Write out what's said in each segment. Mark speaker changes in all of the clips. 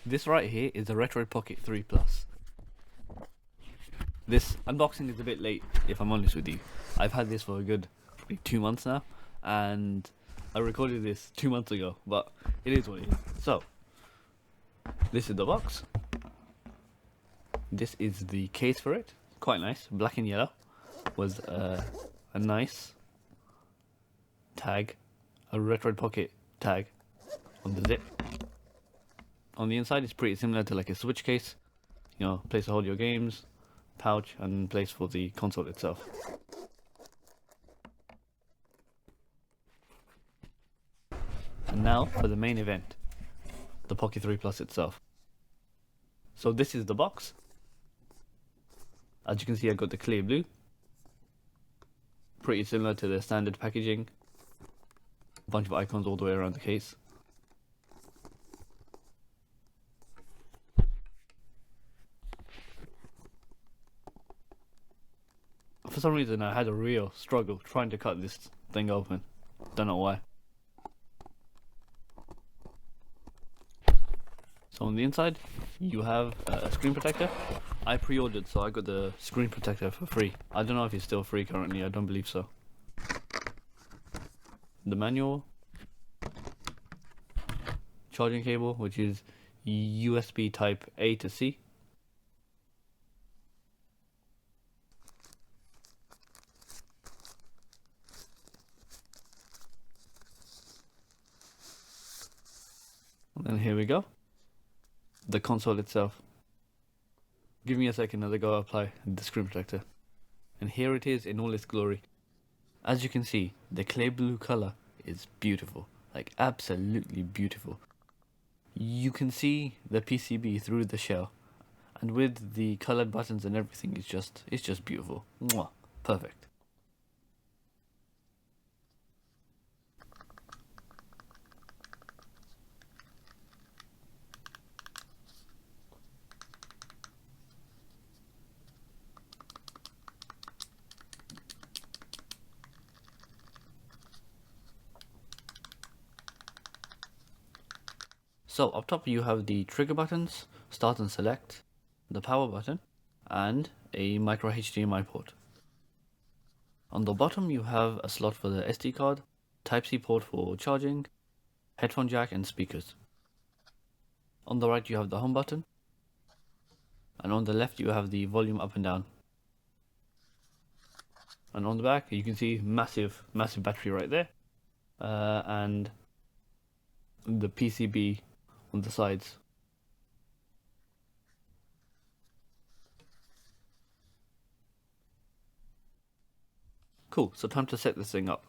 Speaker 1: This right here is the Retroid Pocket 3 Plus. This unboxing is a bit late, if I'm honest with you. I've had this for a good 2 months now, and I recorded this 2 months ago, but it is what it is. So, this is the box. This is the case for it. Quite nice, black and yellow. Was a nice tag, a Retroid Pocket tag on the zip. On the inside, it's pretty similar to like a Switch case. You know, place to hold your games, pouch, and place for the console itself. And now for the main event, the Pocket 3 Plus itself. So this is the box. As you can see, I got the clear blue. Pretty similar to the standard packaging. A bunch of icons all the way around the case. For some reason I had a real struggle trying to cut this thing open. Don't know why. So on the inside you have a screen protector. I pre-ordered, so I got the screen protector for free. I don't know if it's still free currently, I don't believe so. The manual. Charging cable, which is USB type A to C. And here we go. The console itself. Give me a second as I go apply the screen protector. And here it is in all its glory. As you can see, the clear blue color is beautiful. Like absolutely beautiful. You can see the PCB through the shell. And with the colored buttons and everything, it's just beautiful. Mwah. Perfect. So up top you have the trigger buttons, start and select, the power button, and a micro HDMI port. On the bottom you have a slot for the SD card, Type-C port for charging, headphone jack and speakers. On the right you have the home button, and on the left you have the volume up and down. And on the back you can see massive battery right there, and the PCB on the sides. Cool, so time to set this thing up.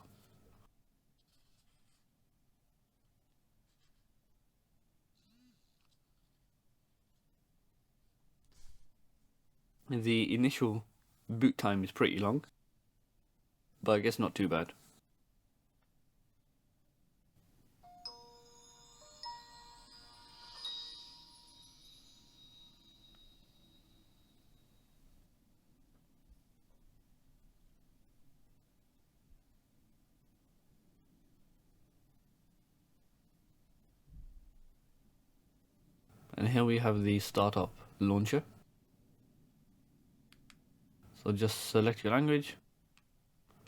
Speaker 1: The initial boot time is pretty long, but I guess not too bad. And here we have the startup launcher. So just select your language.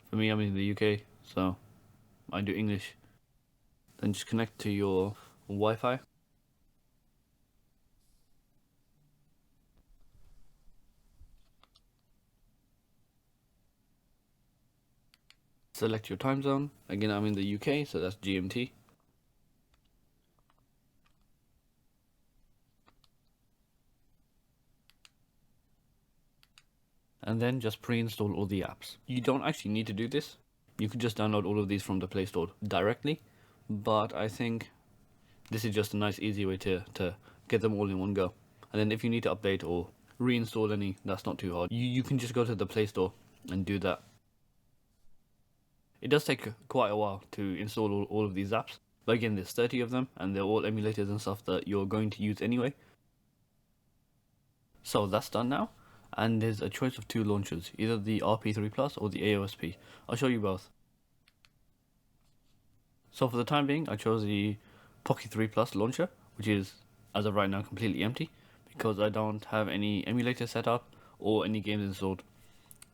Speaker 1: For me, I'm in the UK, so I do English. Then just connect to your Wi-Fi. Select your time zone. Again, I'm in the UK, so that's GMT. And then just pre-install all the apps. You don't actually need to do this. You can just download all of these from the Play Store directly, but I think this is just a nice easy way to get them all in one go. And then if you need to update or reinstall any, that's not too hard. You can just go to the Play Store and do that. It does take quite a while to install all of these apps, but again there's 30 of them and they're all emulators and stuff that you're going to use anyway. So that's done now. And there's a choice of two launchers, either the RP3 Plus or the AOSP. I'll show you both. So for the time being, I chose the Pocket 3 Plus launcher, which is as of right now completely empty because I don't have any emulator set up or any games installed.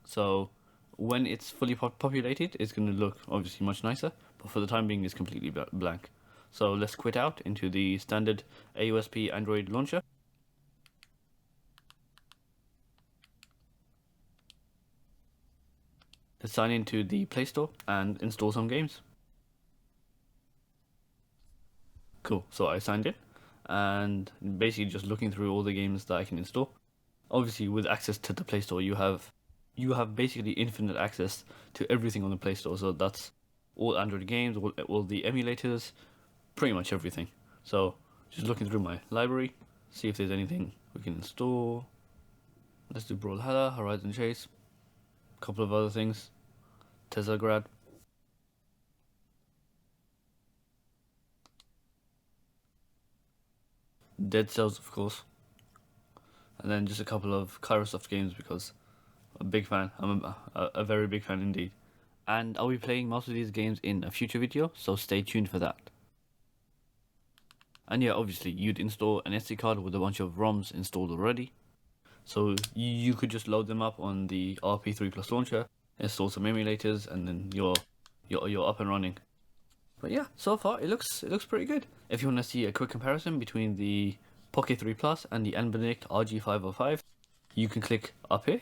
Speaker 1: So when it's fully populated, it's going to look obviously much nicer, but for the time being, it's completely blank. So let's quit out into the standard AUSP Android launcher. Let's sign into the Play Store and install some games. Cool, so I signed in and basically just looking through all the games that I can install. Obviously, with access to the Play Store, you have basically infinite access to everything on the Play Store. So that's all Android games, all the emulators, pretty much everything. So just looking through my library, see if there's anything we can install. Let's do Brawlhalla, Horizon Chase, a couple of other things, Tezagrad. Dead Cells, of course, and then just a couple of Kairosoft games because I'm a big fan. I'm a very big fan indeed. And I'll be playing most of these games in a future video, so stay tuned for that. And yeah, obviously, you'd install an SD card with a bunch of ROMs installed already. So you could just load them up on the RP3 Plus launcher, install some emulators, and then you're up and running. But yeah, so far it looks pretty good. If you want to see a quick comparison between the Pocket 3 Plus and the Anbernic RG505, you can click up here.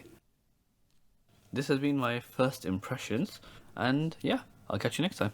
Speaker 1: This has been my first impressions, and yeah, I'll catch you next time.